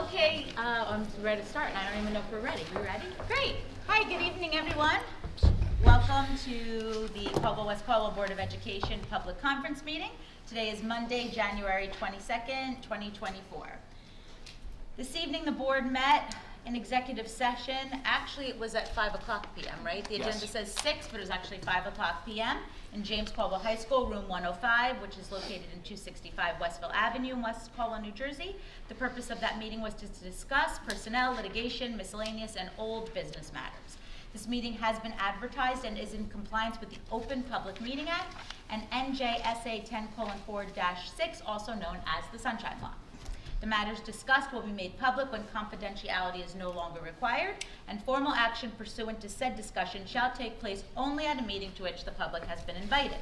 Okay, I'm ready to start, and I don't even know if we're ready. You ready? Great. Hi, good evening, everyone. Welcome to the Caldwell-West Caldwell Board of Education Public Conference Meeting. Today is Monday, January 22nd, 2024. This evening, the board met in executive session. Actually, it was at 5 o'clock p.m., right? The agenda says 6, but it was actually 5 o'clock p.m. in James Caldwell High School, room 105, which is located in 265 Westville Avenue in West Caldwell, New Jersey. The purpose of that meeting was to discuss personnel, litigation, miscellaneous, and old business matters. This meeting has been advertised and is in compliance with the Open Public Meeting Act and NJSA 10:4-6, also known as the Sunshine Law. The matters discussed will be made public when confidentiality is no longer required, and formal action pursuant to said discussion shall take place only at a meeting to which the public has been invited.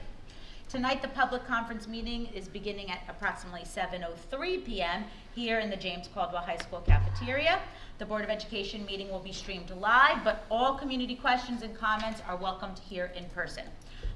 Tonight, the public conference meeting is beginning at approximately 7:03 p.m. here in the James Caldwell High School cafeteria. The Board of Education meeting will be streamed live, but all community questions and comments are welcomed here in person.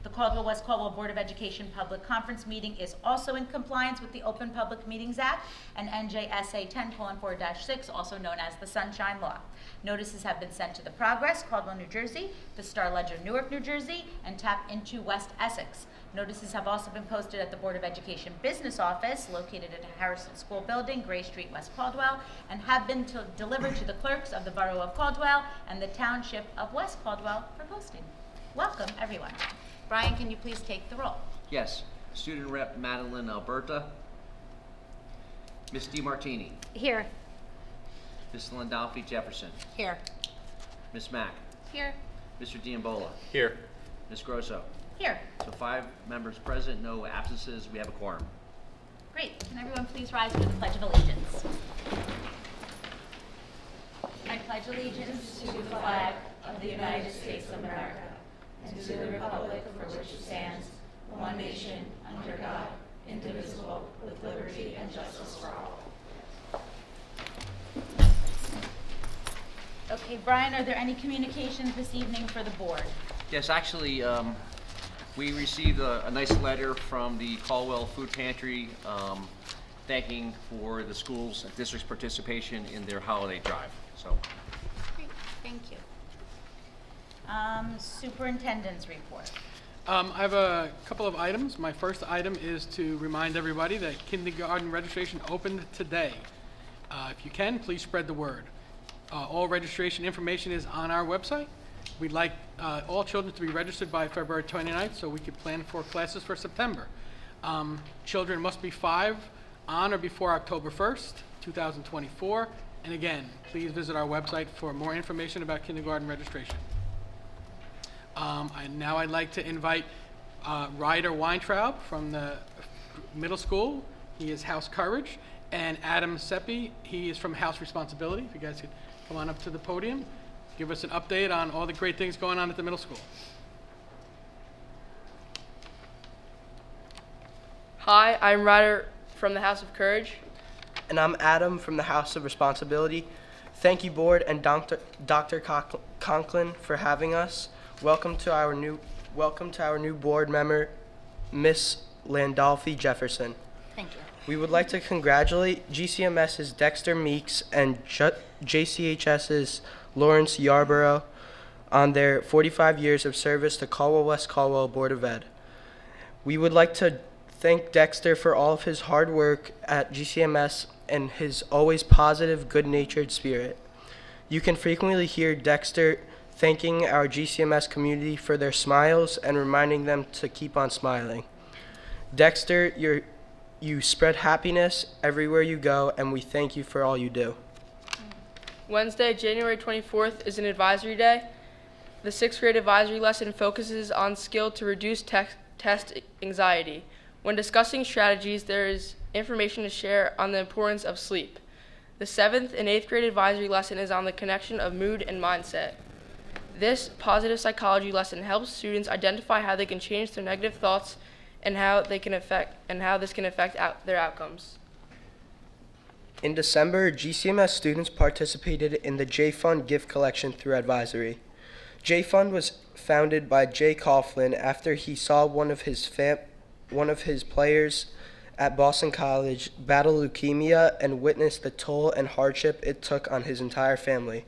The Caldwell-West Caldwell Board of Education Public Conference Meeting is also in compliance with the Open Public Meetings Act and NJSA 10:4-6, also known as the Sunshine Law. Notices have been sent to The Progress, Caldwell, New Jersey, the Star Ledger, Newark, New Jersey, and Tap Into West Essex. Notices have also been posted at the Board of Education Business Office, located at Harrison School Building, Gray Street, West Caldwell, and have been delivered to the clerks of the Borough of Caldwell and the Township of West Caldwell for posting. Welcome, everyone. Brian, can you please take the roll? Yes. Student Rep Madeline Alberta. Ms. DiMartini. Here. Ms. Landolfi Jefferson. Here. Ms. Mack. Here. Mr. Diambola. Here. Ms. Grosso. Here. So 5 members present, no absences. We have a quorum. Great. Can everyone please rise for the Pledge of Allegiance? I pledge allegiance to the flag of the United States of America and to the republic for which it stands, one nation, under God, indivisible, with liberty and justice for all. Okay, Brian, are there any communications this evening for the board? Yes, actually, we received a nice letter from the Caldwell Food Pantry thanking for the school's and district's participation in their holiday drive. So, Great, thank you. Superintendent's report. I have a couple of items. My first item is to remind everybody that kindergarten registration opened today. If you can, please spread the word. All registration information is on our website. We'd like all children to be registered by February 29th so we could plan for classes for September. Children must be 5 on or before October 1st, 2024. And again, please visit our website for more information about kindergarten registration. Now I'd like to invite Ryder Weintraub from the middle school. He is House Courage. And Adam Seppi, he is from House Responsibility. If you guys could come on up to the podium, give us an update on all the great things going on at the middle school. Hi, I'm Ryder from the House of Courage. And I'm Adam from the House of Responsibility. Thank you, Board and Dr. Conklin, for having us. Welcome to our new board member, Miss Landolfi Jefferson. Thank you. We would like to congratulate GCMS's Dexter Meeks and JCHS's Lawrence Yarborough on their 45 years of service to Caldwell-West Caldwell Board of Ed. We would like to thank Dexter for all of his hard work at GCMS and his always positive, good-natured spirit. You can frequently hear Dexter thanking our GCMS community for their smiles and reminding them to keep on smiling. Dexter, you spread happiness everywhere you go, and we thank you for all you do. Wednesday, January 24th is an advisory day. The 6th grade advisory lesson focuses on skill to reduce test anxiety. When discussing strategies, there is information to share on the importance of sleep. The 7th and 8th grade advisory lesson is on the connection of mood and mindset. This positive psychology lesson helps students identify how they can change their negative thoughts and how this can affect their outcomes. In December, GCMS students participated in the J-Fund gift collection through advisory. J-Fund was founded by Jay Coughlin after he saw one of his players at Boston College battled leukemia and witnessed the toll and hardship it took on his entire family.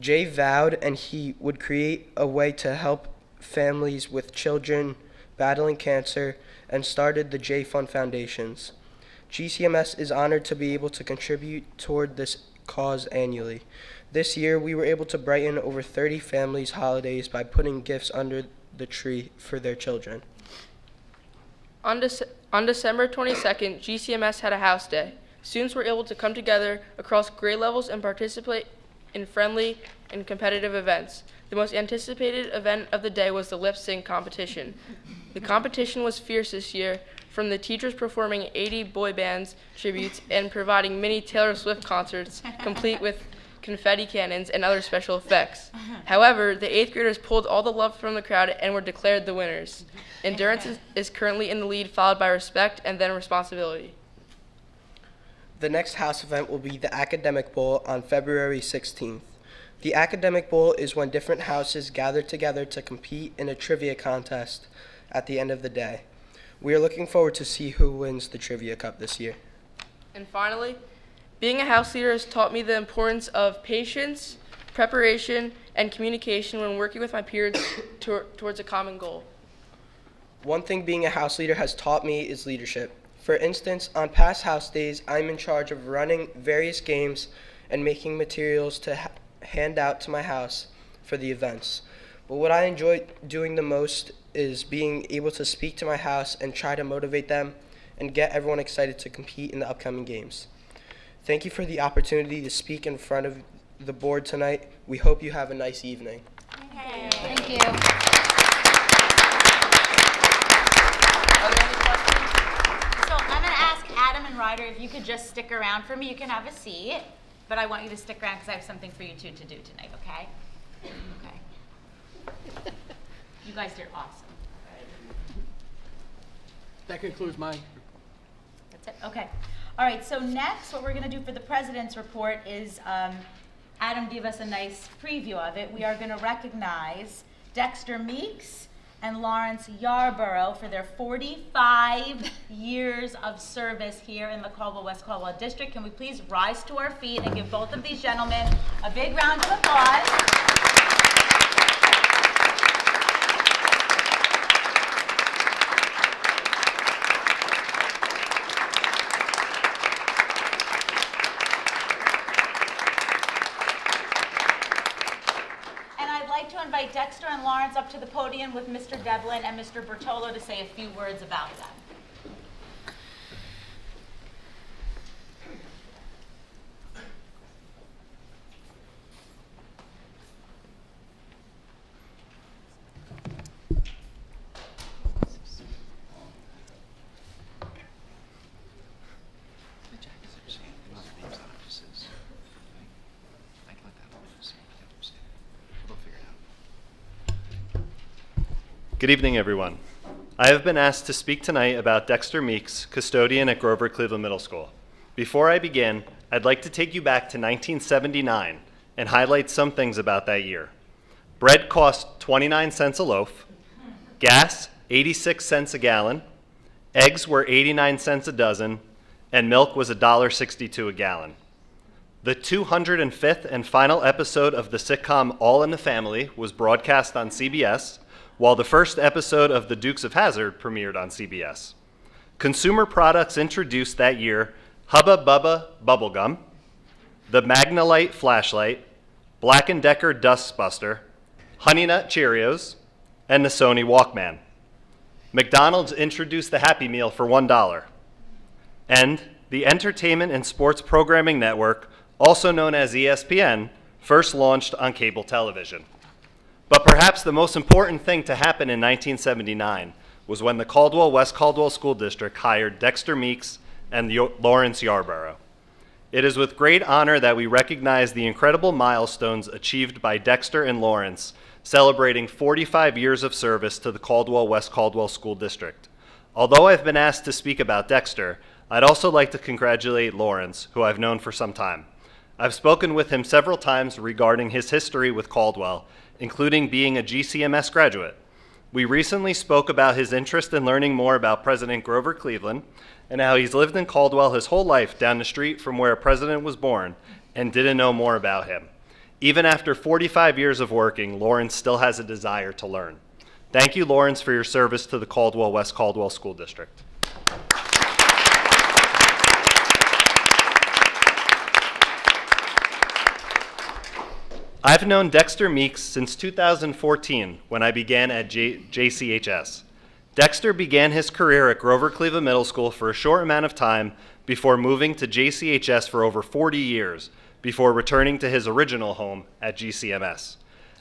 Jay vowed and he would create a way to help families with children battling cancer and started the Jay Fund Foundations. GCMS is honored to be able to contribute toward this cause annually. This year, we were able to brighten over 30 families' holidays by putting gifts under the tree for their children. On December 22nd, GCMS had a house day. Students were able to come together across grade levels and participate in friendly and competitive events. The most anticipated event of the day was the lip sync competition. The competition was fierce this year, from the teachers performing 80 boy bands tributes and providing mini Taylor Swift concerts complete with confetti cannons and other special effects. However, the 8th graders pulled all the love from the crowd and were declared the winners. Endurance is currently in the lead, followed by respect and then responsibility. The next house event will be the Academic Bowl on February 16th. The Academic Bowl is when different houses gather together to compete in a trivia contest at the end of the day. We are looking forward to see who wins the Trivia Cup this year. And finally, being a house leader has taught me the importance of patience, preparation, and communication when working with my peers towards a common goal. One thing being a house leader has taught me is leadership. For instance, on past house days, I'm in charge of running various games and making materials to hand out to my house for the events. But what I enjoy doing the most is being able to speak to my house and try to motivate them and get everyone excited to compete in the upcoming games. Thank you for the opportunity to speak in front of the board tonight. We hope you have a nice evening. Thank you. Are there any questions? So I'm going to ask Adam and Ryder if you could just stick around for me. You can have a seat, but I want you to stick around because I have something for you two to do tonight, okay? Okay. You guys did awesome. That concludes mine. That's it? Okay. All right, so next, what we're going to do for the President's Report is Adam gave us a nice preview of it. We are going to recognize Dexter Meeks and Lawrence Yarborough for their 45 years of service here in the Caldwell-West Caldwell District. Can we please rise to our feet and give both of these gentlemen a big round of applause? To invite Dexter and Lawrence up to the podium with Mr. Devlin and Mr. Bertolo to say a few words about them. Good evening, everyone. I have been asked to speak tonight about Dexter Meeks, custodian at Grover Cleveland Middle School. Before I begin, I'd like to take you back to 1979 and highlight some things about that year. Bread cost 29 cents a loaf, gas 86 cents a gallon, eggs were 89 cents a dozen, and milk was $1.62 a gallon. The 205th and final episode of the sitcom All in the Family was broadcast on CBS, while the first episode of The Dukes of Hazzard premiered on CBS. Consumer products introduced that year Hubba Bubba Bubblegum, the Magnalite Flashlight, Black & Decker Dust Buster, Honey Nut Cheerios, and the Sony Walkman. McDonald's introduced the Happy Meal for $1. And the Entertainment and Sports Programming Network, also known as ESPN, first launched on cable television. But perhaps the most important thing to happen in 1979 was when the Caldwell-West Caldwell School District hired Dexter Meeks and Lawrence Yarborough. It is with great honor that we recognize the incredible milestones achieved by Dexter and Lawrence, celebrating 45 years of service to the Caldwell-West Caldwell School District. Although I've been asked to speak about Dexter, I'd also like to congratulate Lawrence, who I've known for some time. I've spoken with him several times regarding his history with Caldwell, including being a GCMS graduate. We recently spoke about his interest in learning more about President Grover Cleveland and how he's lived in Caldwell his whole life down the street from where a president was born and didn't know more about him. Even after 45 years of working, Lawrence still has a desire to learn. Thank you, Lawrence, for your service to the Caldwell-West Caldwell School District. I've known Dexter Meeks since 2014 when I began at JCHS. Dexter began his career at Grover Cleveland Middle School for a short amount of time before moving to JCHS for over 40 years before returning to his original home at GCMS.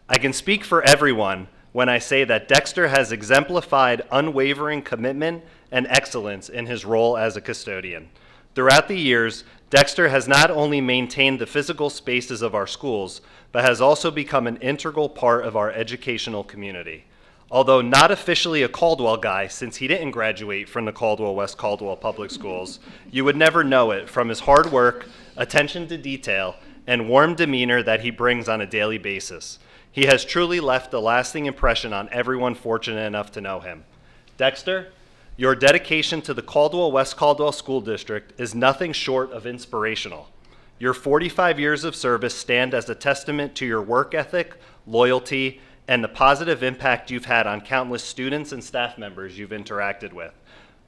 I can speak for everyone when I say that Dexter has exemplified unwavering commitment and excellence in his role as a custodian. Throughout the years, Dexter has not only maintained the physical spaces of our schools, but has also become an integral part of our educational community. Although not officially a Caldwell guy, since he didn't graduate from the Caldwell-West Caldwell Public Schools, you would never know it from his hard work, attention to detail, and warm demeanor that he brings on a daily basis. He has truly left a lasting impression on everyone fortunate enough to know him. Dexter, your dedication to the Caldwell-West Caldwell School District is nothing short of inspirational. Your 45 years of service stand as a testament to your work ethic, loyalty, and the positive impact you've had on countless students and staff members you've interacted with.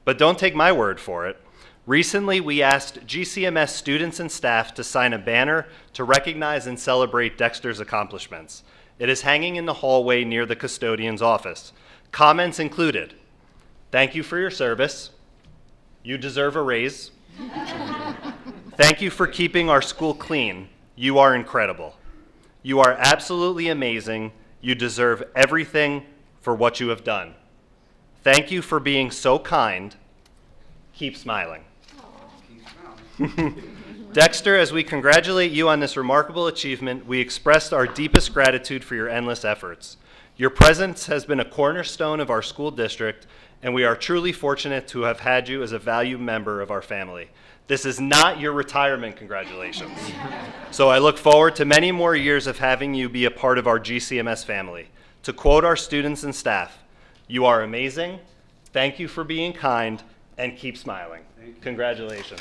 But don't take my word for it. Recently, we asked GCMS students and staff to sign a banner to recognize and celebrate Dexter's accomplishments. It is hanging in the hallway near the custodian's office. Comments included: "Thank you for your service. You deserve a raise. Thank you for keeping our school clean. You are incredible. You are absolutely amazing. You deserve everything for what you have done. Thank you for being so kind. Keep smiling." Dexter, as we congratulate you on this remarkable achievement, we express our deepest gratitude for your endless efforts. Your presence has been a cornerstone of our school district, and we are truly fortunate to have had you as a valued member of our family. This is not your retirement congratulations. So I look forward to many more years of having you be a part of our GCMS family. To quote our students and staff, "You are amazing. Thank you for being kind, and keep smiling." Congratulations.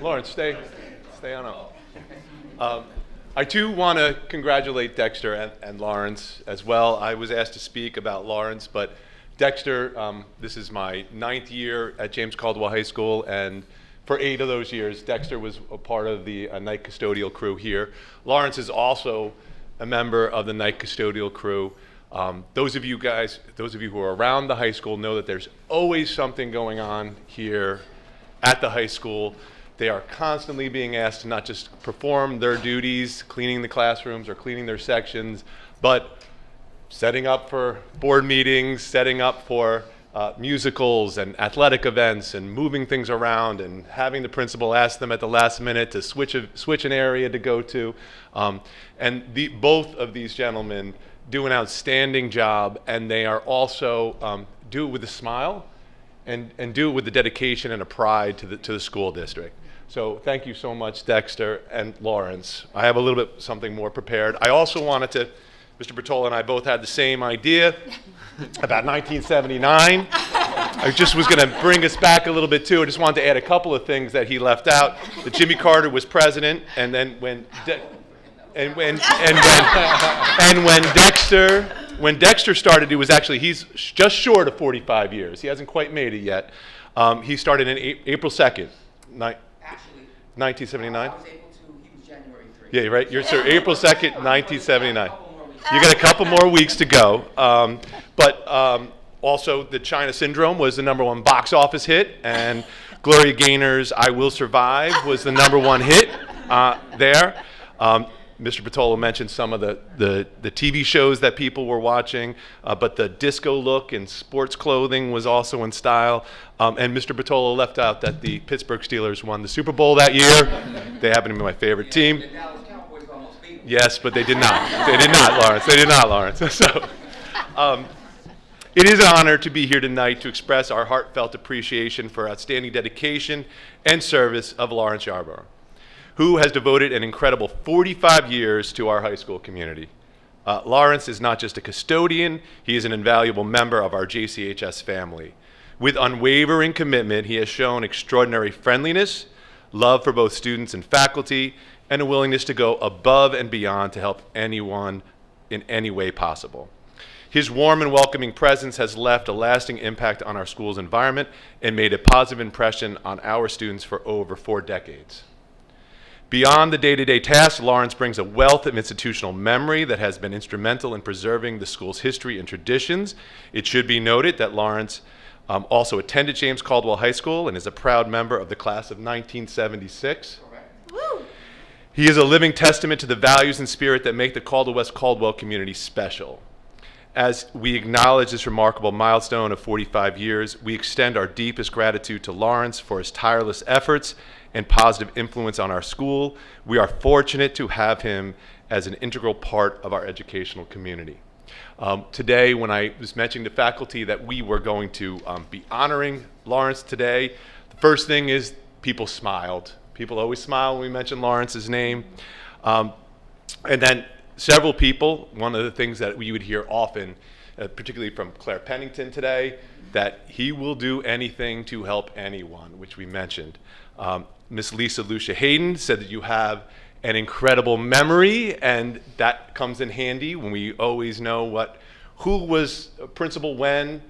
Lawrence, stay on up. I too want to congratulate Dexter and Lawrence as well. I was asked to speak about Lawrence, but Dexter, this is my 9th year at James Caldwell High School, and for 8 of those years, Dexter was a part of the night custodial crew here. Lawrence is also a member of the night custodial crew. Those of you who are around the high school know that there's always something going on here at the high school. They are constantly being asked to not just perform their duties, cleaning the classrooms or cleaning their sections, but setting up for board meetings, setting up for musicals and athletic events, and moving things around, and having the principal ask them at the last minute to switch an area to go to. Both of these gentlemen do an outstanding job, and they are also do it with a smile and do it with the dedication and a pride to the school district. So thank you so much, Dexter and Lawrence. I have a little bit something more prepared. I also wanted to, Mr. Bertola and I both had the same idea about 1979. I just was going to bring us back a little bit too. I just wanted to add a couple of things that he left out. That Jimmy Carter was president, and then when Dexter started, he's just short of 45 years. He hasn't quite made it yet. He started in April 2nd, 1979. I was able to, he was January 3rd. Yeah, right. You're sir, April 2nd, 1979. You got a couple more weeks to go. But also, the China Syndrome was the #1 box office hit, and Gloria Gaynor's I Will Survive was the #1 hit there. Mr. Patolo mentioned some of the TV shows that people were watching, but the disco look and sports clothing was also in style. And Mr. Patolo left out that the Pittsburgh Steelers won the Super Bowl that year. They happen to be my favorite team. The Dallas Cowboys almost beat them. Yes, but they did not. They did not, Lawrence. They did not, Lawrence. So, it is an honor to be here tonight to express our heartfelt appreciation for outstanding dedication and service of Lawrence Yarborough, who has devoted an incredible 45 years to our high school community. Lawrence is not just a custodian, he is an invaluable member of our JCHS family. With unwavering commitment, he has shown extraordinary friendliness, love for both students and faculty, and a willingness to go above and beyond to help anyone in any way possible. His warm and welcoming presence has left a lasting impact on our school's environment and made a positive impression on our students for over 4 decades. Beyond the day-to-day tasks, Lawrence brings a wealth of institutional memory that has been instrumental in preserving the school's history and traditions. It should be noted that Lawrence also attended James Caldwell High School and is a proud member of the class of 1976. Woo! He is a living testament to the values and spirit that make the Caldwell-West Caldwell community special. As we acknowledge this remarkable milestone of 45 years, we extend our deepest gratitude to Lawrence for his tireless efforts and positive influence on our school. We are fortunate to have him as an integral part of our educational community. Today, when I was mentioning to faculty that we were going to be honoring Lawrence today, the first thing is people smiled. People always smile when we mention Lawrence's name. And then several people, one of the things that we would hear often, particularly from Claire Pennington today, that he will do anything to help anyone, which we mentioned. Miss Lisa Lucia Hayden said that you have an incredible memory, and that comes in handy when we always know who was principal when,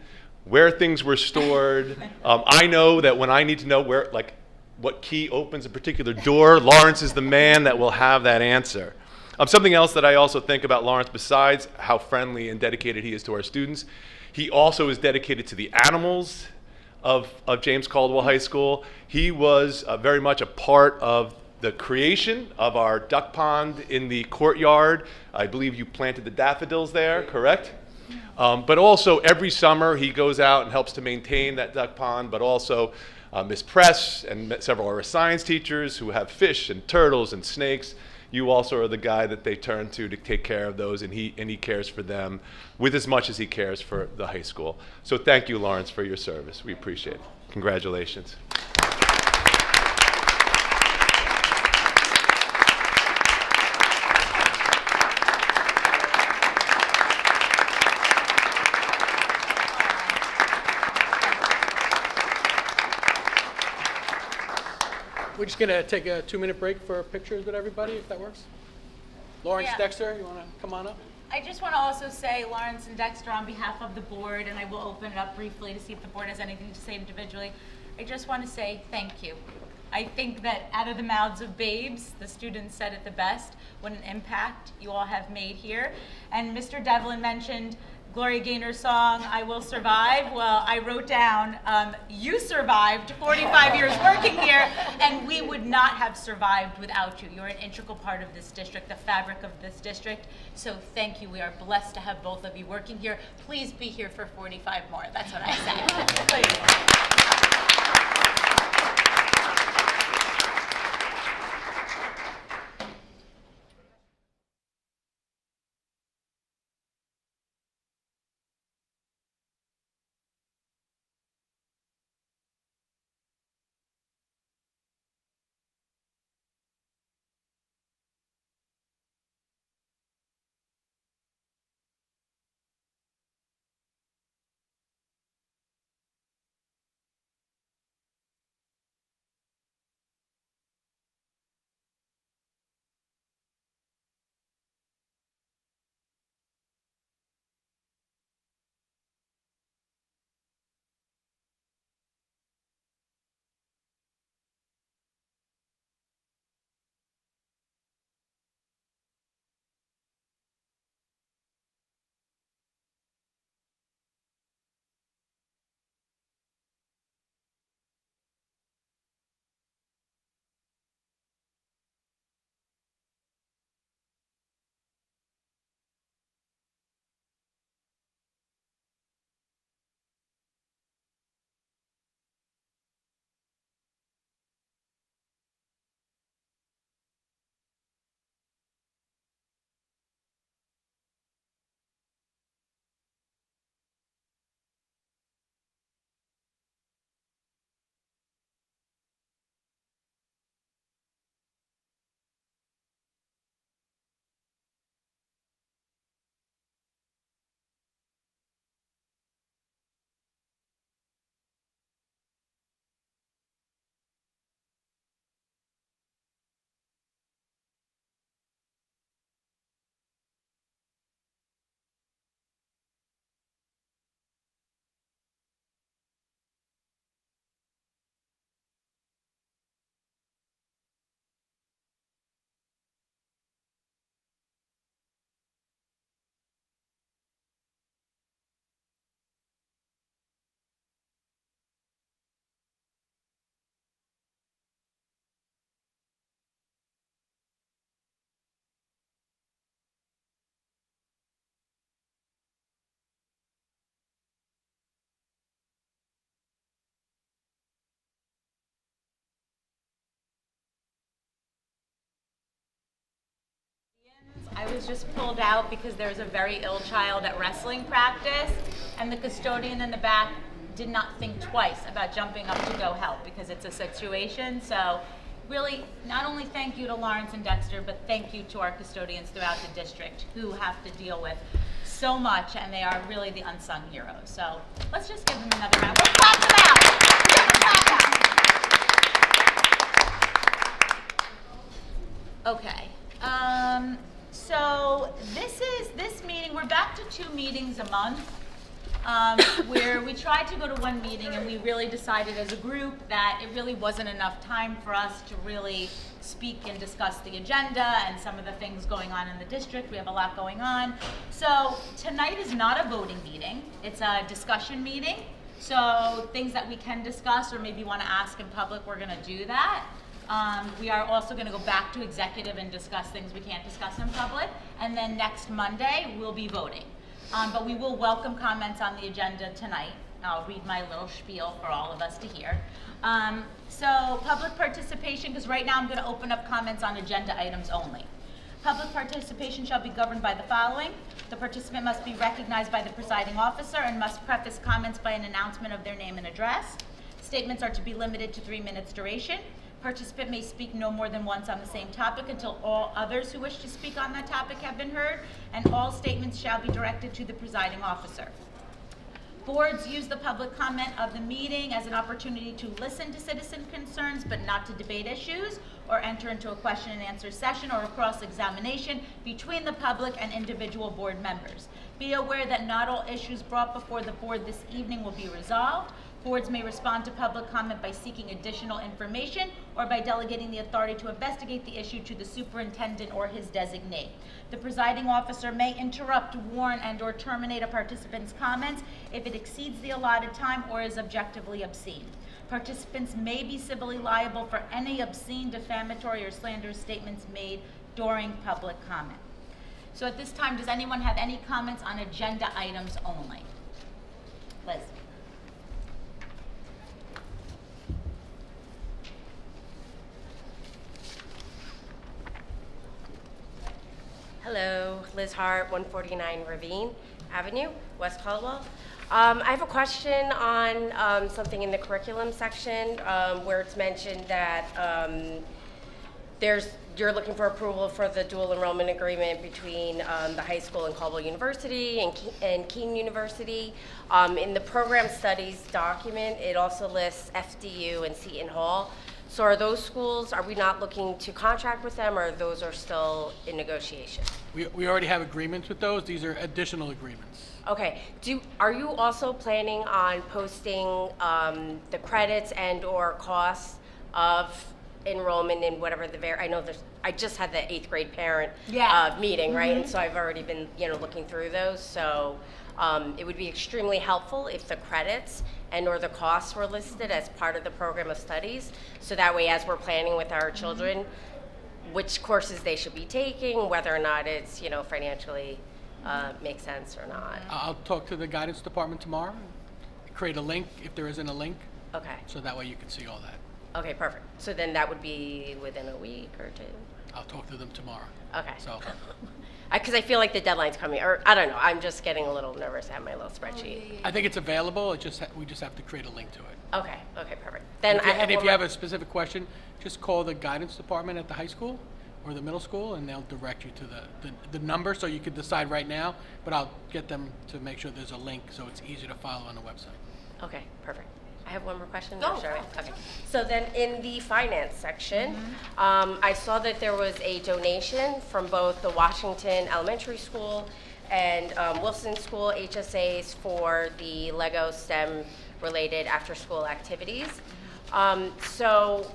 where things were stored. I know that when I need to know what key opens a particular door, Lawrence is the man that will have that answer. Something else that I also think about Lawrence, besides how friendly and dedicated he is to our students, he also is dedicated to the animals of James Caldwell High School. He was very much a part of the creation of our duck pond in the courtyard. I believe you planted the daffodils there, correct? But also every summer he goes out and helps to maintain that duck pond, but also Miss Press and several of our science teachers who have fish and turtles and snakes. You also are the guy that they turn to take care of those, and he cares for them with as much as he cares for the high school. So thank you, Lawrence, for your service. We appreciate it. Congratulations. We're just going to take a 2-minute break for pictures with everybody, if that works. Lawrence, Yeah. Dexter, you want to come on up? I just want to also say, Lawrence and Dexter, on behalf of the board, and I will open it up briefly to see if the board has anything to say individually, I just want to say thank you. I think that out of the mouths of babes, the students said it the best, what an impact you all have made here. And Mr. Devlin mentioned Gloria Gaynor's song, I Will Survive. Well, I wrote down, you survived 45 years working here, and we would not have survived without you. You're an integral part of this district, the fabric of this district. So thank you. We are blessed to have both of you working here. Please be here for 45 more. That's what I say. Please. I was just pulled out because there's a very ill child at wrestling practice, and the custodian in the back did not think twice about jumping up to go help because it's a situation. So really, not only thank you to Lawrence and Dexter, but thank you to our custodians throughout the district who have to deal with so much, and they are really the unsung heroes. So let's just give them another round. Let's clap them out. Give them a clap out. Okay. So this meeting, we're back to 2 meetings a month, where we tried to go to 1 meeting, and we really decided as a group that it really wasn't enough time for us to really speak and discuss the agenda and some of the things going on in the district. We have a lot going on. So tonight is not a voting meeting. It's a discussion meeting. So things that we can discuss or maybe want to ask in public, we're going to do that. We are also going to go back to executive and discuss things we can't discuss in public. And then next Monday, we'll be voting. But we will welcome comments on the agenda tonight. I'll read my little spiel for all of us to hear. So public participation, because right now I'm going to open up comments on agenda items only. Public participation shall be governed by the following. The participant must be recognized by the presiding officer and must preface comments by an announcement of their name and address. Statements are to be limited to 3 minutes duration. Participant may speak no more than once on the same topic until all others who wish to speak on that topic have been heard, and all statements shall be directed to the presiding officer. Boards use the public comment of the meeting as an opportunity to listen to citizen concerns, but not to debate issues or enter into a question and answer session or a cross-examination between the public and individual board members. Be aware that not all issues brought before the board this evening will be resolved. Boards may respond to public comment by seeking additional information or by delegating the authority to investigate the issue to the superintendent or his designee. The presiding officer may interrupt, warn, and/or terminate a participant's comments if it exceeds the allotted time or is objectively obscene. Participants may be civilly liable for any obscene, defamatory, or slanderous statements made during public comment. So at this time, does anyone have any comments on agenda items only? Liz. Hello, Liz Hart, 149 Ravine Avenue, West Caldwell. I have a question on something in the curriculum section where it's mentioned that you're looking for approval for the dual enrollment agreement between the high school and Caldwell University and Keene University. In the program studies document, it also lists FDU and Seton Hall. So are those schools, are we not looking to contract with them, or those are still in negotiation? We already have agreements with those. These are additional agreements. Okay. Are you also planning on posting the credits and or costs of enrollment in whatever I just had the 8th grade parent meeting, right? And so I've already been looking through those. So it would be extremely helpful if the credits and or the costs were listed as part of the program of studies. So that way, as we're planning with our children, which courses they should be taking, whether or not it's financially makes sense or not. I'll talk to the guidance department tomorrow, create a link if there isn't a link. Okay. So that way you can see all that. Okay, perfect. So then that would be within a week or 2? I'll talk to them tomorrow. Okay. So, because I feel like the deadline's coming, or I don't know, I'm just getting a little nervous to have my little spreadsheet. I think it's available. We just have to create a link to it. Okay, perfect. Then And if you have a specific question, just call the guidance department at the high school or the middle school, and they'll direct you to the number, so you can decide right now. But I'll get them to make sure there's a link so it's easy to follow on the website. Okay, perfect. I have one more question. Go. Okay. So then in the finance section, I saw that there was a donation from both the Washington Elementary School and Wilson School HSAs for the Lego STEM related after school activities. So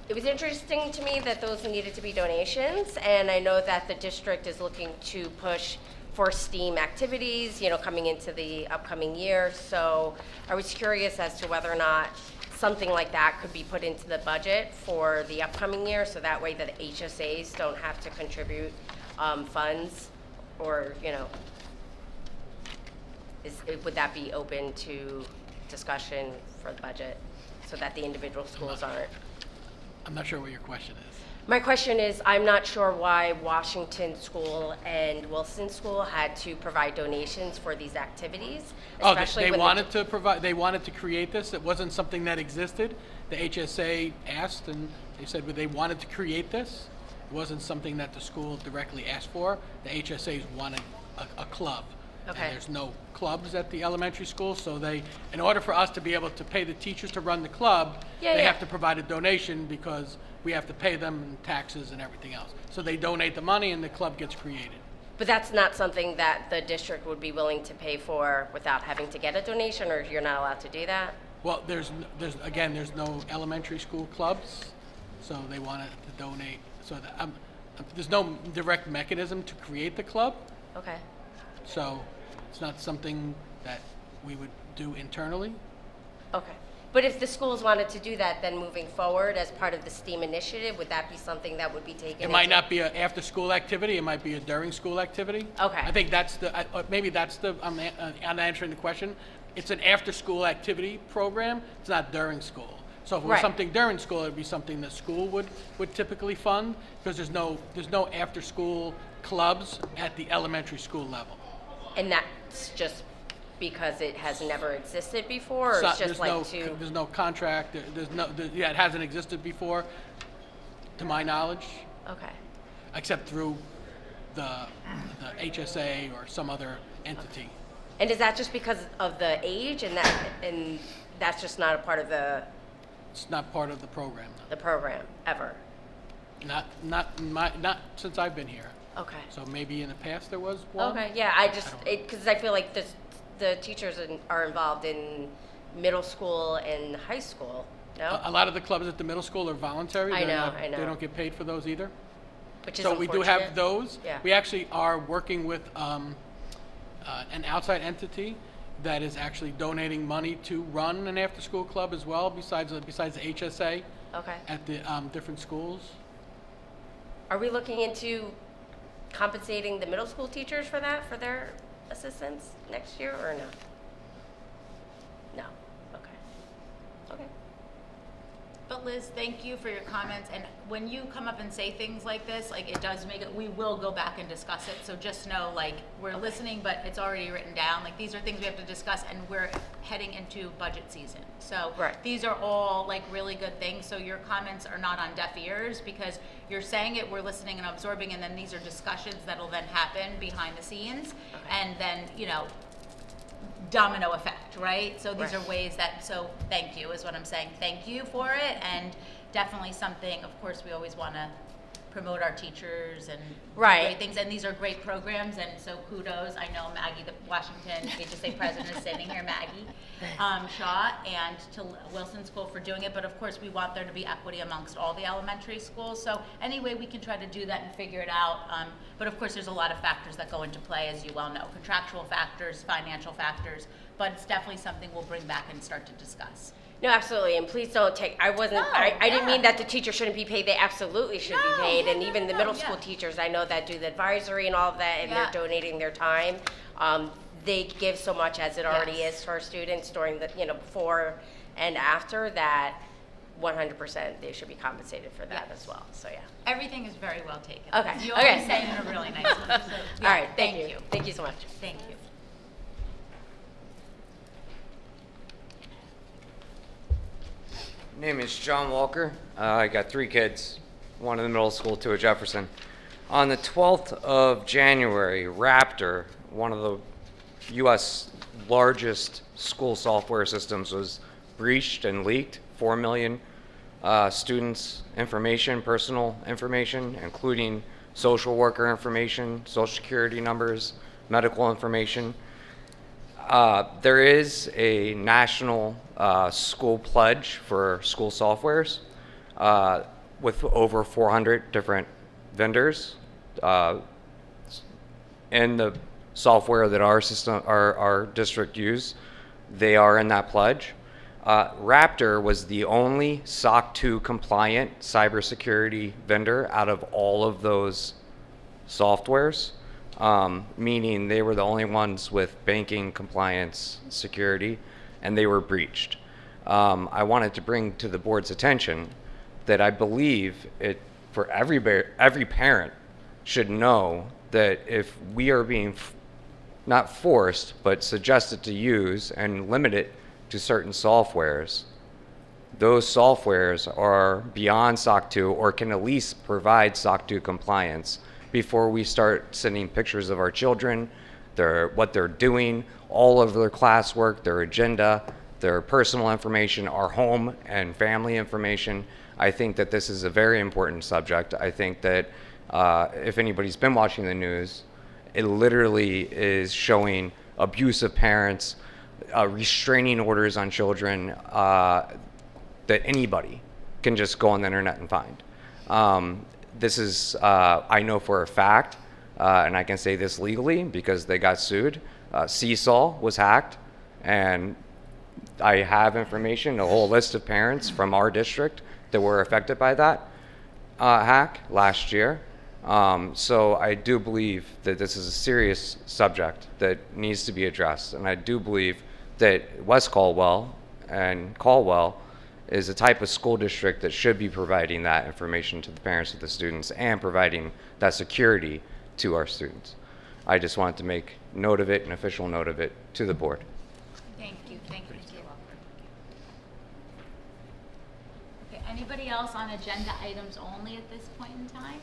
it was interesting to me that those needed to be donations, and I know that the district is looking to push for STEAM activities, coming into the upcoming year. So I was curious as to whether or not something like that could be put into the budget for the upcoming year, so that way the HSAs don't have to contribute funds, or, would that be open to discussion for the budget so that the individual schools aren't? I'm not sure what your question is. My question is, I'm not sure why Washington School and Wilson School had to provide donations for these activities, Oh, especially they when wanted to provide, they wanted to create this. It wasn't something that existed. The HSA asked, and they said they wanted to create this. It wasn't something that the school directly asked for. The HSAs wanted a club. Okay. And there's no clubs at the elementary school, so they, in order for us to be able to pay the teachers to run the club, they have to provide a donation because we have to pay them in taxes and everything else. So they donate the money and the club gets created. But that's not something that the district would be willing to pay for without having to get a donation, or you're not allowed to do that? Well, there's no elementary school clubs, so they wanted to donate. So that, there's no direct mechanism to create the club, Okay. so it's not something that we would do internally. Okay. But if the schools wanted to do that, then moving forward as part of the STEAM initiative, would that be something that would be taken? It might not be an after-school activity. It might be a during-school activity. Okay. I think that's maybe that's the, I'm answering the question. It's an after-school activity program. It's not during school. So if it was Right. something during school, it'd be something the school would typically fund, because there's no after-school clubs at the elementary school level. And that's just because it has never existed before, or So it's just like to? There's no contract. Yeah, it hasn't existed before, to my knowledge, Okay. except through the HSA or some other entity. And is that just because of the age, and that's just not a part of the It's not part of the program. program ever? Not since I've been here. Okay. So maybe in the past there was one. Okay. Yeah. Because I feel like the teachers are involved in middle school and high school. No. A lot of the clubs at the middle school are voluntary. I They're know, not- I know. They don't get paid for those either. Which is So we do have unfortunate. those. Yeah. We actually are working with an outside entity that is actually donating money to run an after-school club as well, besides the HSA Okay. at the different schools. Are we looking into compensating the middle school teachers for that, for their assistance next year, or no? No. Okay. Okay. But Liz, thank you for your comments, and when you come up and say things like this, like, it does make it, we will go back and discuss it, so just know, like, we're listening, but it's already written down, like, these are things we have to discuss, and we're heading into budget season. So Right. these are all, like, really good things, so your comments are not on deaf ears, because you're saying it, we're listening and absorbing, and then these are discussions that'll then happen behind the scenes, and then, domino effect, right? So these Right. are ways that, so thank you is what I'm saying. Thank you for it, and definitely something, of course, we always want to promote our teachers and do Right. great things, and these are great programs, and so kudos. I know Maggie, the Washington HSA president, is sitting here, Maggie Shaw, and to Wilson School for doing it, but of course we want there to be equity amongst all the elementary schools, so any way we can try to do that and figure it out, but of course there's a lot of factors that go into play, as you well know, contractual factors, financial factors, but it's definitely something we'll bring back and start to discuss. No, absolutely, and please don't take, I didn't mean that the teachers shouldn't be paid, they absolutely should be paid, and even the middle school teachers, I know that do the advisory and all of that, and they're donating their time. They give so much, as it already is to our students during the, before and after, that 100% they should be compensated for that as well, so yeah. Everything is very well taken. Okay, You okay. always say it in a really nice way, so, All right, thank you. Thank you so much. Thank you. Name is John Walker. I got 3 kids, one in the middle school, 2 at Jefferson. On the 12th of January, Raptor, one of the U.S. largest school software systems, was breached and leaked 4 million students' information, personal information, including social worker information, social security numbers, medical information. There is a national school pledge for school softwares with over 400 different vendors. In the software that our district use, they are in that pledge. Raptor was the only SOC 2 compliant cybersecurity vendor out of all of those softwares. Meaning they were the only ones with banking compliance security, and they were breached. I wanted to bring to the board's attention that I believe for every parent should know that if we are being not forced, but suggested to use and limited to certain softwares, those softwares are beyond SOC 2 or can at least provide SOC 2 compliance before we start sending pictures of our children, what they're doing, all of their classwork, their agenda, their personal information, our home and family information. I think that this is a very important subject. I think that if anybody's been watching the news, it literally is showing abuse of parents, restraining orders on children that anybody can just go on the internet and find. This is, I know for a fact, and I can say this legally because they got sued. Seesaw was hacked, and I have information, a whole list of parents from our district that were affected by that hack last year. So I do believe that this is a serious subject that needs to be addressed, and I do believe that West Caldwell and Caldwell is a type of school district that should be providing that information to the parents of the students and providing that security to our students. I just wanted to make note of it, an official note of it, to the board. Thank you. Okay, anybody else on agenda items only at this point in time?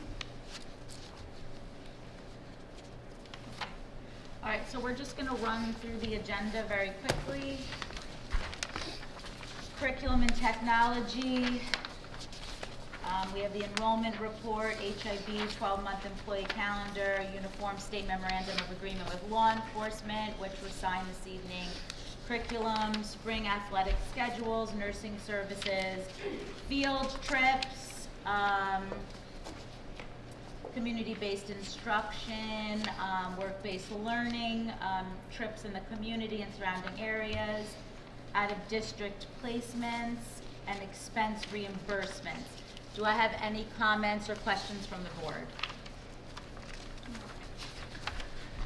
All right, so we're just going to run through the agenda very quickly. Curriculum and technology. We have the enrollment report, HIB, 12-month employee calendar, uniform state memorandum of agreement with law enforcement, which was signed this evening. Curriculum, spring athletic schedules, nursing services, field trips, community-based instruction, work-based learning, trips in the community and surrounding areas, out-of-district placements, and expense reimbursements. Do I have any comments or questions from the board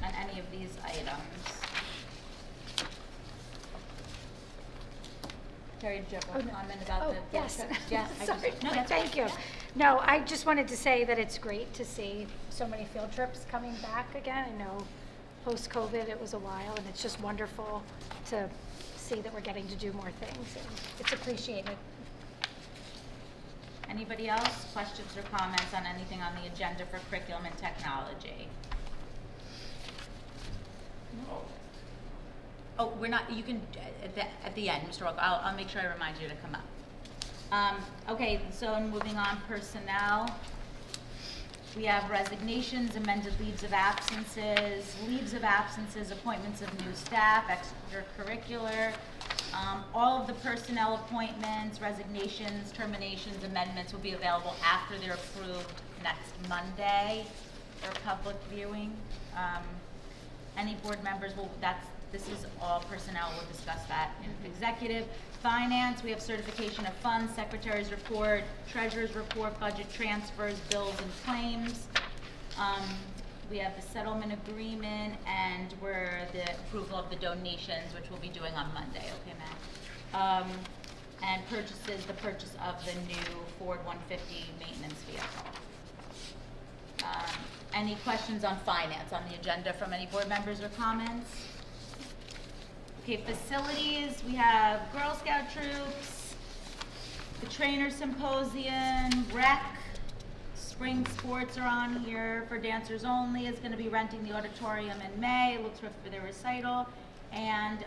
on any of these items? Terry, do you have a comment about the yes. trips? Yeah, Sorry. no, that's Thank you. No, I just wanted to say that it's great to see so many field trips coming back again. I know post-COVID it was a while, and it's just wonderful to see that we're getting to do more things, and it's appreciated. Anybody else? Questions or comments on anything on the agenda for curriculum and technology? No. Oh, we're not, you can, at the end, Mr. Walker, I'll make sure I remind you to come up. Okay, so moving on, personnel. We have resignations, amended leaves of absences, appointments of new staff, extracurricular. All of the personnel appointments, resignations, terminations, amendments will be available after they're approved next Monday for public viewing. Any board members will, this is all personnel, we'll discuss that in executive. Finance, we have certification of funds, secretary's report, treasurer's report, budget transfers, bills and claims. We have the settlement agreement, and the approval of the donations, which we'll be doing on Monday, okay, Matt? And the purchase of the new Ford 150 maintenance vehicle. Any questions on finance on the agenda from any board members or comments? Okay, facilities, we have Girl Scout troops, the trainer symposium, rec, spring sports are on here for dancers only, is going to be renting the auditorium in May, looks for the recital, and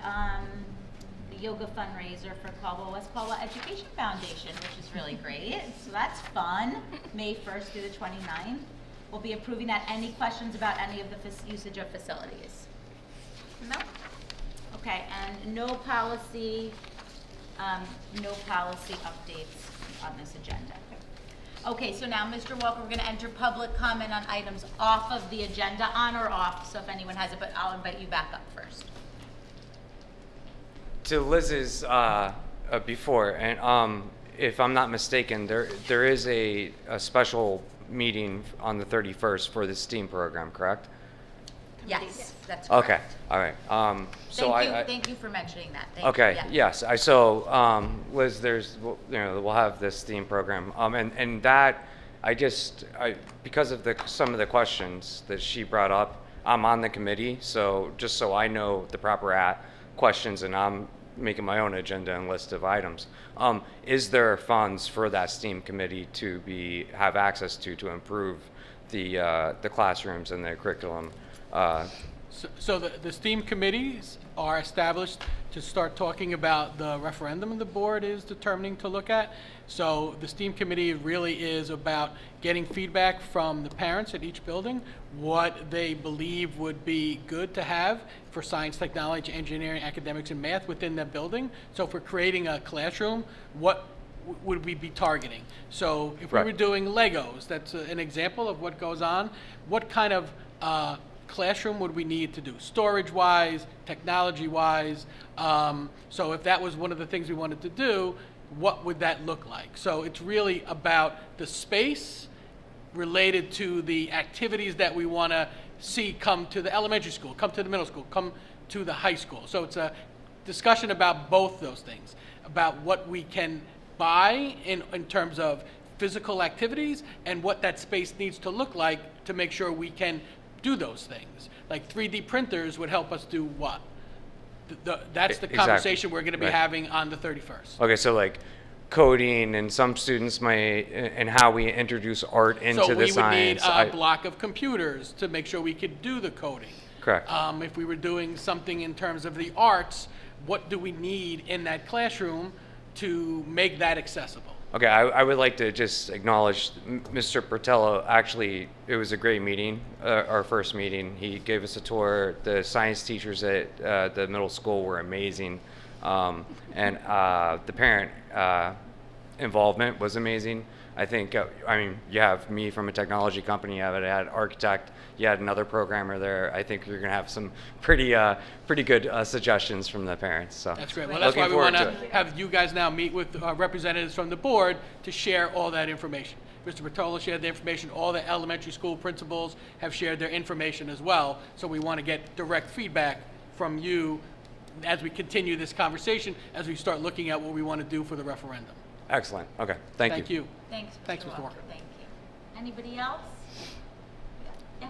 the yoga fundraiser for Caldwell-West Caldwell Education Foundation, which is really great, so that's fun, May 1st through the 29th. We'll be approving that. Any questions about any of the usage of facilities? No? Okay, and no policy updates on this agenda. Okay, so now, Mr. Walker, we're going to enter public comment on items off of the agenda, on or off, so if anyone has it, but I'll invite you back up first. To Liz's before, and if I'm not mistaken, there is a special meeting on the 31st for the STEAM program, correct? Yes, that's correct. Okay, all right. Thank you for mentioning that. Okay, Yeah. yes. Liz, we'll have this STEAM program, and that because of some of the questions that she brought up, I'm on the committee, so just so I know the proper questions, and I'm making my own agenda and list of items. Is there funds for that STEAM committee to have access to improve the classrooms and the curriculum? So the STEAM committees are established to start talking about the referendum the board is determining to look at. So the STEAM committee really is about getting feedback from the parents at each building, what they believe would be good to have for science, technology, engineering, academics, and math within that building. So if we're creating a classroom, what would we be targeting? So if we were doing Legos, that's an example of what goes on. What kind of classroom would we need to do, storage-wise, technology-wise? So if that was one of the things we wanted to do, what would that look like? So it's really about the space related to the activities that we want to see come to the elementary school, come to the middle school, come to the high school. So it's a discussion about both those things, about what we can buy in terms of physical activities and what that space needs to look like to make sure we can do those things. Like 3D printers would help us do what? That's the conversation we're going to be having on the 31st. Okay, so like coding, and some students might, and how we introduce art into the science. So we would need a block of computers to make sure we could do the coding. Correct. If we were doing something in terms of the arts, what do we need in that classroom to make that accessible? Okay, I would like to just acknowledge Mr. Portello. Actually, it was a great meeting, our first meeting. He gave us a tour. The science teachers at the middle school were amazing. And the parent involvement was amazing. I think, I mean, you have me from a technology company, you have an architect, you had another programmer there. I think you're going to have some pretty good suggestions from the parents. So that's great. Well, that's why we want to have you guys now meet with representatives from the board to share all that information. Mr. Bertola shared the information. All the elementary school principals have shared their information as well. So we want to get direct feedback from you as we continue this conversation, as we start looking at what we want to do for the referendum. Excellent. Okay. Thank you. Thank you. Thanks, Mr. Walker. Thank you. Anybody else? Yeah.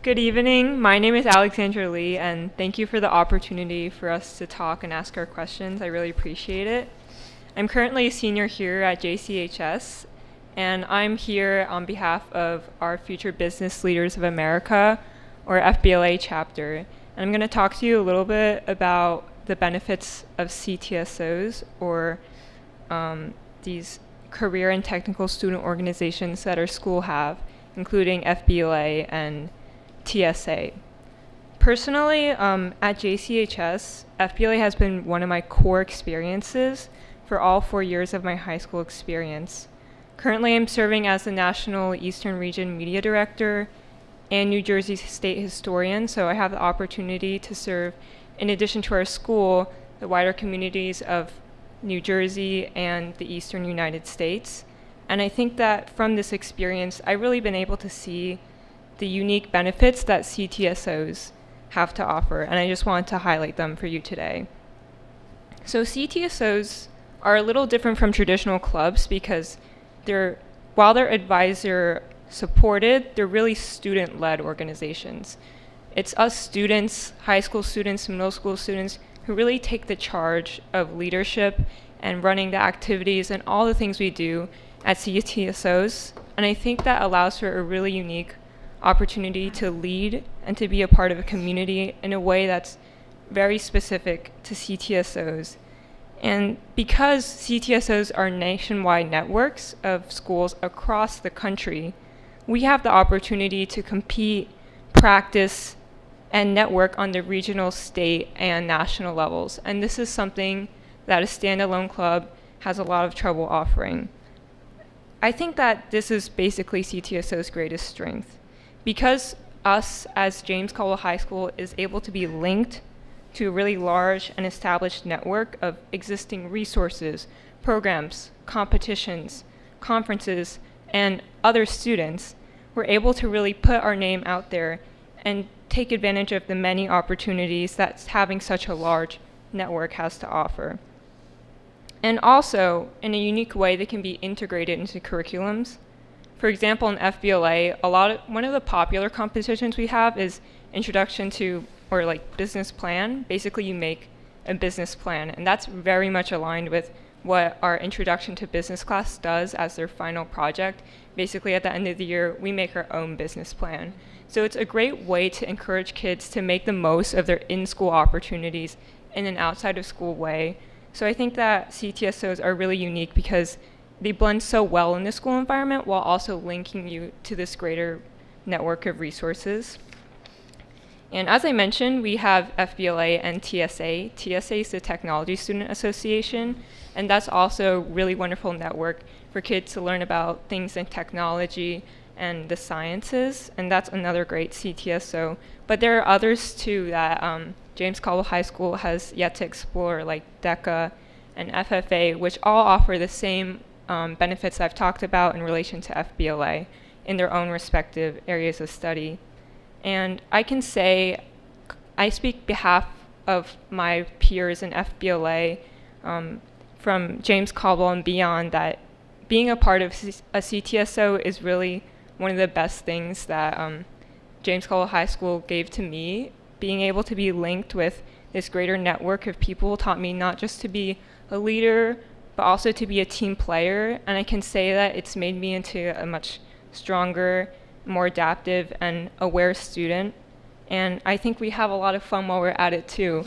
Good evening. My name is Alexandra Lee, and thank you for the opportunity for us to talk and ask our questions. I really appreciate it. I'm currently a senior here at JCHS, and I'm here on behalf of our Future Business Leaders of America, or FBLA chapter. And I'm going to talk to you a little bit about the benefits of CTSOs, or these career and technical student organizations that our school have, including FBLA and TSA. Personally, at JCHS, FBLA has been one of my core experiences for all 4 years of my high school experience. Currently, I'm serving as the National Eastern Region Media Director and New Jersey State Historian, so I have the opportunity to serve, in addition to our school, the wider communities of New Jersey and the Eastern United States. And I think that from this experience, I've really been able to see the unique benefits that CTSOs have to offer, and I just wanted to highlight them for you today. So CTSOs are a little different from traditional clubs because while they're advisor supported, they're really student-led organizations. It's us students, high school students, middle school students, who really take the charge of leadership and running the activities and all the things we do at CTSOs, and I think that allows for a really unique opportunity to lead and to be a part of a community in a way that's very specific to CTSOs. And because CTSOs are nationwide networks of schools across the country, we have the opportunity to compete, practice, and network on the regional, state, and national levels. And this is something that a standalone club has a lot of trouble offering. I think that this is basically CTSO's greatest strength. Because us, as James Caldwell High School, is able to be linked to a really large and established network of existing resources, programs, competitions, conferences, and other students, we're able to really put our name out there and take advantage of the many opportunities that having such a large network has to offer. And also, in a unique way, they can be integrated into curriculums. For example, in FBLA, one of the popular competitions we have is Introduction to, or like Business Plan. Basically, you make a business plan, and that's very much aligned with what our Introduction to Business class does as their final project. Basically, at the end of the year, we make our own business plan. So it's a great way to encourage kids to make the most of their in-school opportunities in an outside-of-school way. So I think that CTSOs are really unique because they blend so well in the school environment while also linking you to this greater network of resources. And as I mentioned, we have FBLA and TSA. TSA is the Technology Student Association, and that's also a really wonderful network for kids to learn about things in technology and the sciences, and that's another great CTSO. But there are others too that James Caldwell High School has yet to explore, like DECA and FFA, which all offer the same benefits I've talked about in relation to FBLA in their own respective areas of study. And I can say, I speak behalf of my peers in FBLA from James Caldwell and beyond, that being a part of a CTSO is really one of the best things that James Caldwell High School gave to me. Being able to be linked with this greater network of people taught me not just to be a leader, but also to be a team player. And I can say that it's made me into a much stronger, more adaptive and aware student. And I think we have a lot of fun while we're at it too.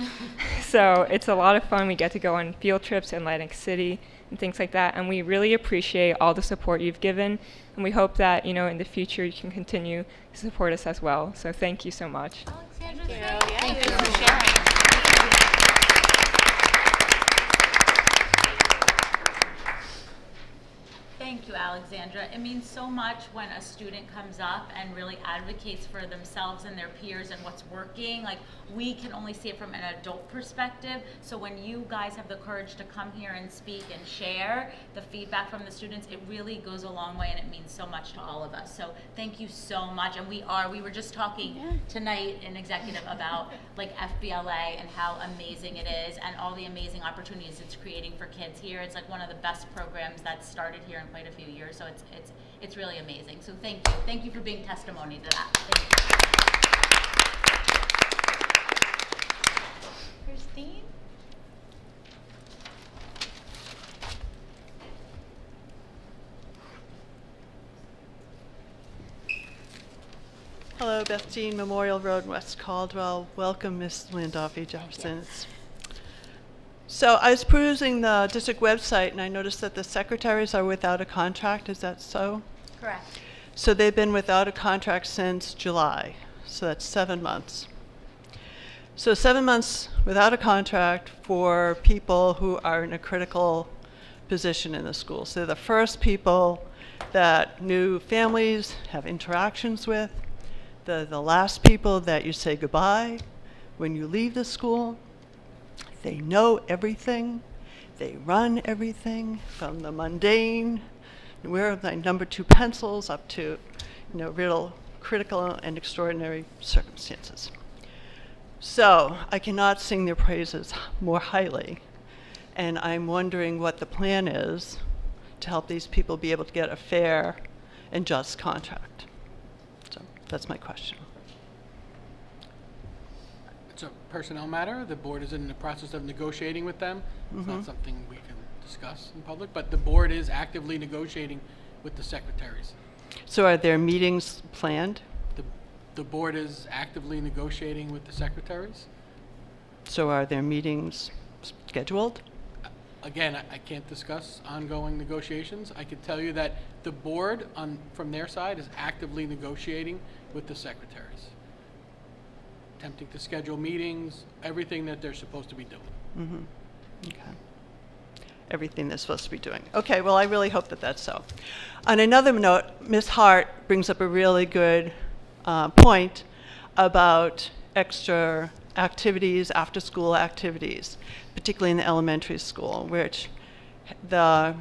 So it's a lot of fun. We get to go on field trips in Atlantic City and things like that. And we really appreciate all the support you've given. And we hope that, in the future you can continue to support us as well. So thank you so much. Alexandra, thank you for sharing. Thank you, Alexandra. It means so much when a student comes up and really advocates for themselves and their peers and what's working. Like, we can only see it from an adult perspective. So when you guys have the courage to come here and speak and share the feedback from the students, it really goes a long way and it means so much to all of us. So thank you so much. And we were just talking tonight in executive about like FBLA and how amazing it is and all the amazing opportunities it's creating for kids here. It's like one of the best programs that's started here in quite a few years. So it's really amazing. So thank you. Thank you for being testimony to that. Thank you. Christine? Hello, Beth Jean, Memorial Road, West Caldwell. Welcome, Ms. Landolfi Jefferson. So I was perusing the district website and I noticed that the secretaries are without a contract. Is that so? Correct. So they've been without a contract since July. So that's 7 months. So 7 months without a contract for people who are in a critical position in the school. So they're the first people that new families have interactions with. They're the last people that you say goodbye when you leave the school. They know everything. They run everything from the mundane, where are my number 2 pencils, up to, real critical and extraordinary circumstances. So I cannot sing their praises more highly. And I'm wondering what the plan is to help these people be able to get a fair and just contract. So that's my question. It's a personnel matter. The board is in the process of negotiating with them. It's not something we can discuss in public, but the board is actively negotiating with the secretaries. So are there meetings planned? The board is actively negotiating with the secretaries. So are there meetings scheduled? Again, I can't discuss ongoing negotiations. I could tell you that the board, from their side, is actively negotiating with the secretaries, attempting to schedule meetings, everything that they're supposed to be doing. Okay. Everything they're supposed to be doing. Okay, well, I really hope that that's so. On another note, Ms. Hart brings up a really good point about extra activities, after-school activities, particularly in the elementary school, which there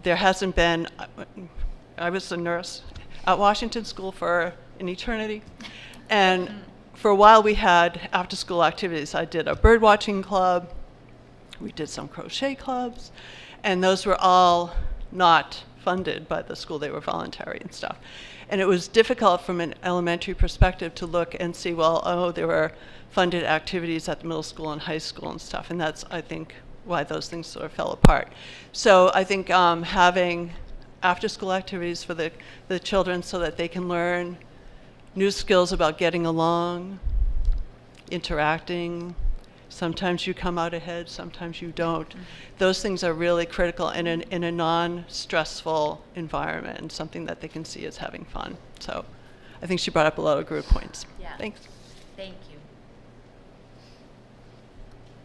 hasn't been, I was a nurse at Washington School for an eternity, and for a while we had after-school activities. I did a bird watching club, we did some crochet clubs, and those were all not funded by the school, they were voluntary and stuff. And it was difficult from an elementary perspective to look and see, well, oh, there were funded activities at the middle school and high school and stuff, and that's, I think, why those things sort of fell apart. So I think having after-school activities for the children so that they can learn new skills about getting along, interacting. Sometimes you come out ahead, sometimes you don't. Those things are really critical in a non-stressful environment, and something that they can see as having fun. So I think she brought up a lot of good points. Yeah. Thanks. Thank you.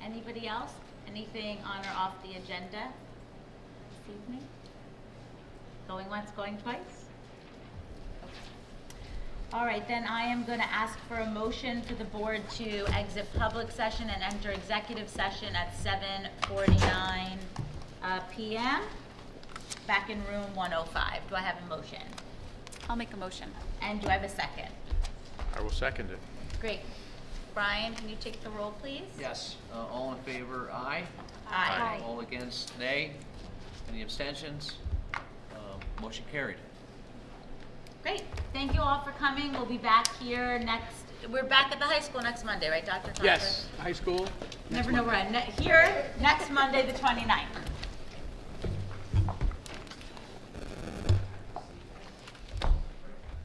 Anybody else? Anything on or off the agenda this evening? Going once, going twice? All right, then I am going to ask for a motion for the board to exit public session and enter executive session at 7:49 p.m. back in room 105. Do I have a motion? I'll make a motion. And do I have a second? I will second it. Great. Brian, can you take the roll, please? Yes. All in favor, aye. Aye. All against, nay. Any abstentions? Motion carried. Great. Thank you all for coming. We'll be back here next. We're back at the high school next Monday, right, Dr. Tucker? Yes, high school. Never know where I'm. Here next Monday, the 29th.